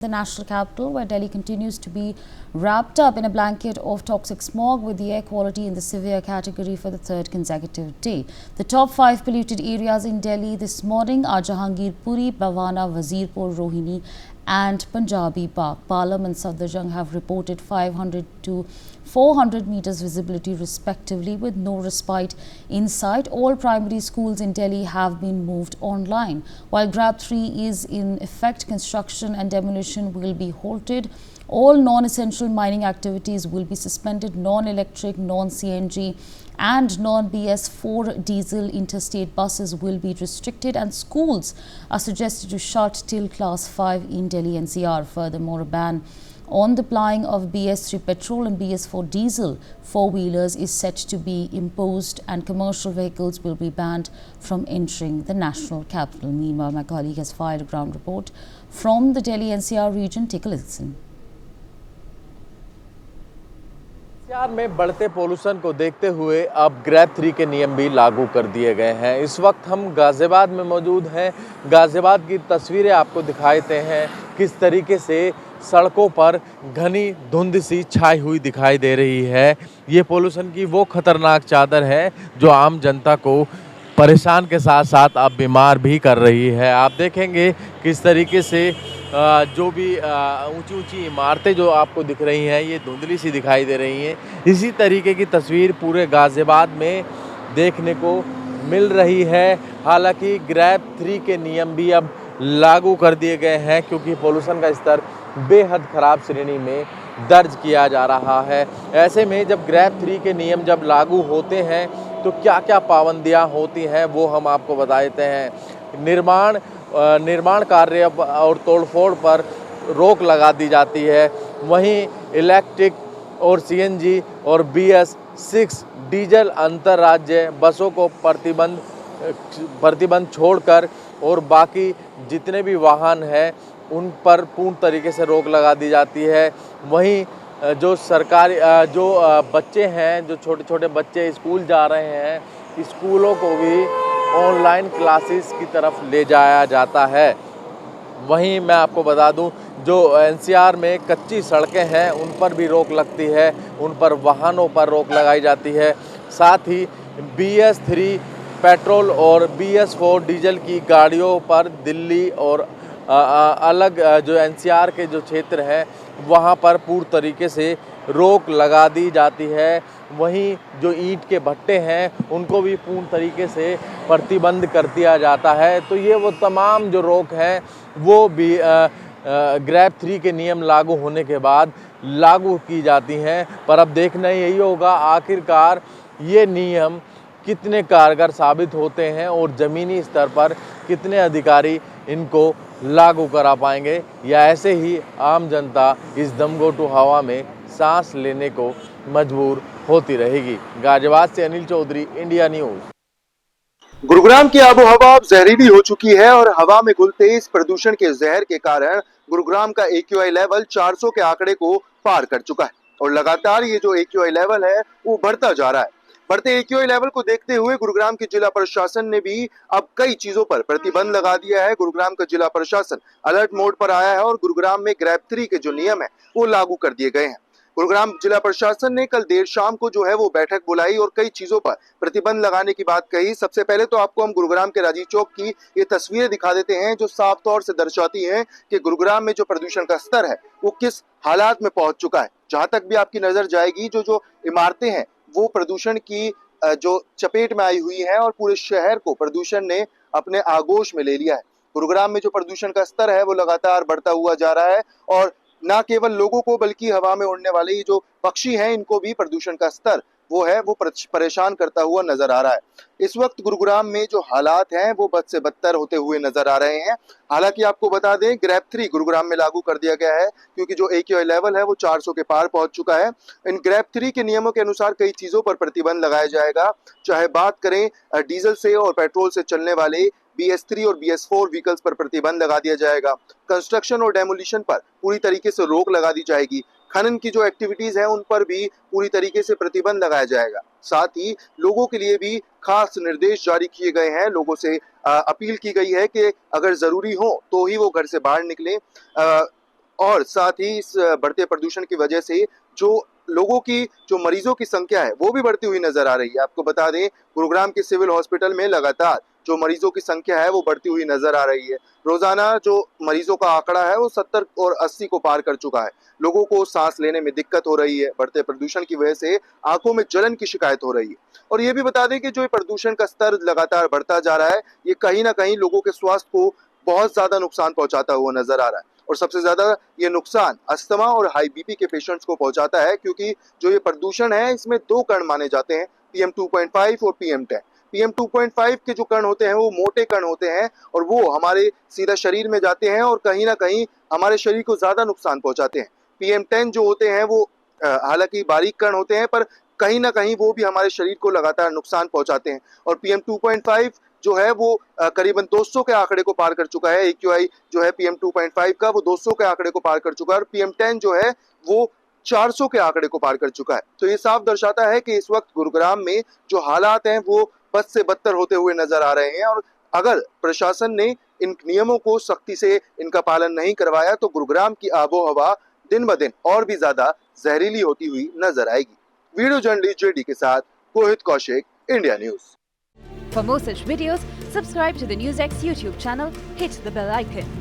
The national capital, where Delhi continues to be wrapped up in a blanket of toxic smog, with the air quality in the severe category for the third consecutive day. The top 5 polluted areas in Delhi this morning are Jahangir Puri, Bhawana, Wazirpur, Rohini and Punjabi Bagh. Palam and Safdarjung have reported 500 to 400 meters visibility respectively, with no respite in sight. All primary schools in Delhi have been moved online. While GRAB 3 is in effect, construction and demolition will be halted. All non-essential mining activities will be suspended. Non-electric, non-CNG and non-BS4 diesel interstate buses will be restricted, and schools are suggested to shut till class 5 in Delhi NCR. Furthermore, a ban on the plying of BS3 petrol and BS4 diesel four-wheelers is set to be imposed, and commercial vehicles will be banned from entering the national capital. Meanwhile, my colleague has filed a ground report from the Delhi NCR region. Take a listen. NCR में बढ़ते pollution को देखते हुए अब grab 3 के नियम भी लागू कर दिए गए हैं। इस वक्त हम गाजियाबाद में मौजूद हैं। गाजियाबाद की तस्वीरें आपको दिखाते हैं किस तरीके से सड़कों पर घनी धुंध सी छाई हुई दिखाई दे रही है। ये पोल्यूशन की वो खतरनाक चादर है जो आम जनता को परेशान के साथ साथ अब बीमार भी कर रही है। आप देखेंगे किस तरीके से जो भी ऊंची ऊंची इमारतें जो आपको दिख रही हैं ये धुंधली सी दिखाई दे रही हैं। इसी तरीके की तस्वीर पूरे गाजियाबाद में देखने को मिल रही है। हालांकि ग्रैब 3 के नियम भी अब लागू कर दिए गए हैं, क्योंकि पोल्यूशन का स्तर बेहद ख़राब श्रेणी में दर्ज किया जा रहा है। ऐसे में जब ग्रैब 3 के नियम जब लागू होते हैं तो क्या क्या पाबंदियां होती हैं वो हम आपको बता देते हैं। निर्माण कार्य और तोड़फोड़ पर रोक लगा दी जाती है। वहीं इलेक्ट्रिक और सीएनजी और BS6 डीजल अंतर्राज्य बसों को प्रतिबंध छोड़कर और बाकी जितने भी वाहन हैं उन पर पूर्ण तरीके से रोक लगा दी जाती है। वहीं जो सरकारी बच्चे हैं, जो छोटे छोटे बच्चे स्कूल जा रहे हैं, स्कूलों को भी ऑनलाइन क्लासेस की तरफ ले जाया जाता है। वहीं मैं आपको बता दूं, जो एनसीआर में कच्ची सड़कें हैं उन पर भी रोक लगती है, उन पर वाहनों पर रोक लगाई जाती है। साथ ही BS3 पेट्रोल और BS4 डीजल की गाड़ियों पर दिल्ली और अलग जो एनसीआर के जो क्षेत्र हैं वहाँ पर पूर्ण तरीके से रोक लगा दी जाती है। वहीं जो ईंट के भट्टे हैं उनको भी पूर्ण तरीके से प्रतिबंध कर दिया जाता है। तो ये वो तमाम जो रोक हैं वो भी ग्रैब 3 के नियम लागू होने के बाद लागू की जाती हैं। पर अब देखना यही होगा आखिरकार ये नियम कितने कारगर साबित होते हैं और ज़मीनी स्तर पर कितने अधिकारी इनको लागू करा पाएंगे, या ऐसे ही आम जनता इस दमघोंटू हवा में सांस लेने को मजबूर होती रहेगी। गाजियाबाद से अनिल चौधरी, इंडिया न्यूज़। गुरुग्राम की आबो हवा अब जहरीली हो चुकी है और हवा में घुलते इस प्रदूषण के जहर के कारण गुरुग्राम का AQI लेवल 400 के आंकड़े को पार कर चुका है और लगातार ये जो AQI लेवल है वो बढ़ता जा रहा है। बढ़ते AQI लेवल को देखते हुए गुरुग्राम की जिला प्रशासन ने भी अब कई चीजों पर प्रतिबंध लगा दिया है। गुरुग्राम का जिला प्रशासन अलर्ट मोड पर आया है और गुरुग्राम में ग्रैब 3 के जो नियम है वो लागू कर दिए गए हैं। गुरुग्राम जिला प्रशासन ने कल देर शाम को जो है वो बैठक बुलाई और कई चीजों पर प्रतिबंध लगाने की बात कही। सबसे पहले तो आपको हम गुरुग्राम के राजीव चौक की ये तस्वीरें दिखा देते हैं जो साफ तौर से दर्शाती हैं कि गुरुग्राम में जो प्रदूषण का स्तर है वो किस हालात में पहुंच चुका है। जहां तक भी आपकी नजर जाएगी जो इमारतें हैं वो प्रदूषण की जो चपेट में आई हुई है और पूरे शहर को प्रदूषण ने अपने आगोश में ले लिया है। गुरुग्राम में जो प्रदूषण का स्तर है वो लगातार बढ़ता हुआ जा रहा है और न केवल लोगों को बल्कि हवा में उड़ने वाले ये जो पक्षी हैं इनको भी प्रदूषण का स्तर वो है वो परेशान करता हुआ नजर आ रहा है। इस वक्त गुरुग्राम में जो हालात हैं वो बद से बदतर होते हुए नजर आ रहे हैं। हालांकि आपको बता दें ग्रैब 3 गुरुग्राम में लागू कर दिया गया है क्योंकि जो AQI लेवल है वो 400 के पार पहुंच चुका है। इन ग्रैब 3 के नियमों के अनुसार कई चीजों पर प्रतिबंध लगाया जाएगा। चाहे बात करें डीजल से और पेट्रोल से चलने वाले BS3 और BS4 व्हीकल्स पर प्रतिबंध लगा दिया जाएगा। कंस्ट्रक्शन और डेमोलिशन पर पूरी तरीके से रोक लगा दी जाएगी। खनन की जो एक्टिविटीज हैं उन पर भी पूरी तरीके से प्रतिबंध लगाया जाएगा। साथ ही लोगों के लिए भी खास निर्देश जारी किए गए हैं। लोगों से अपील की गई है कि अगर जरूरी हो तो ही वो घर से बाहर निकलें और साथ ही इस बढ़ते प्रदूषण की वजह से जो मरीजों की संख्या है वो भी बढ़ती हुई नजर आ रही है। आपको बता दें, गुरुग्राम के सिविल हॉस्पिटल में लगातार जो मरीजों की संख्या है वो बढ़ती हुई नजर आ रही है। रोजाना जो मरीजों का आंकड़ा है वो 70 और 80 को पार कर चुका है। लोगों को सांस लेने में दिक्कत हो रही है। बढ़ते प्रदूषण की वजह से आंखों में जलन की शिकायत हो रही है। और ये भी बता दें कि जो ये प्रदूषण का स्तर लगातार बढ़ता जा रहा है, ये कहीं ना कहीं लोगों के स्वास्थ्य को बहुत ज्यादा नुकसान पहुंचाता हुआ नजर आ रहा है। और सबसे ज्यादा ये नुकसान अस्थमा और हाई बीपी के पेशेंट्स को पहुंचाता है, क्योंकि जो ये प्रदूषण है इसमें दो कण माने जाते हैं, PM2.5 और PM10। PM2.5 के जो कण होते हैं वो मोटे कण होते हैं और वो हमारे सीधा शरीर में जाते हैं और कहीं ना कहीं हमारे शरीर को ज्यादा नुकसान पहुंचाते हैं। PM10 जो होते हैं वो हालांकि बारीक कण होते हैं, पर कहीं ना कहीं वो भी हमारे शरीर को लगातार नुकसान पहुंचाते हैं। और PM2.5 जो है वो करीबन 200 के आंकड़े को पार कर चुका है। AQI जो है PM2.5 का वो 200 के आंकड़े को पार कर चुका है और PM10 जो है वो 400 के आंकड़े को पार कर चुका है। तो ये साफ दर्शाता है कि इस वक्त गुरुग्राम में जो हालात हैं वो बद से बदतर होते हुए नजर आ रहे हैं। और अगर प्रशासन ने इन नियमों को सख्ती से इनका पालन नहीं करवाया तो गुरुग्राम की आबो हवा दिन ब दिन और भी ज्यादा जहरीली होती हुई नजर आएगी। वीडियो जर्नलिस्ट JD के साथ Kohit Kaushik, India news. For more such videos, subscribe to the NewsX YouTube channel, hit the bell icon.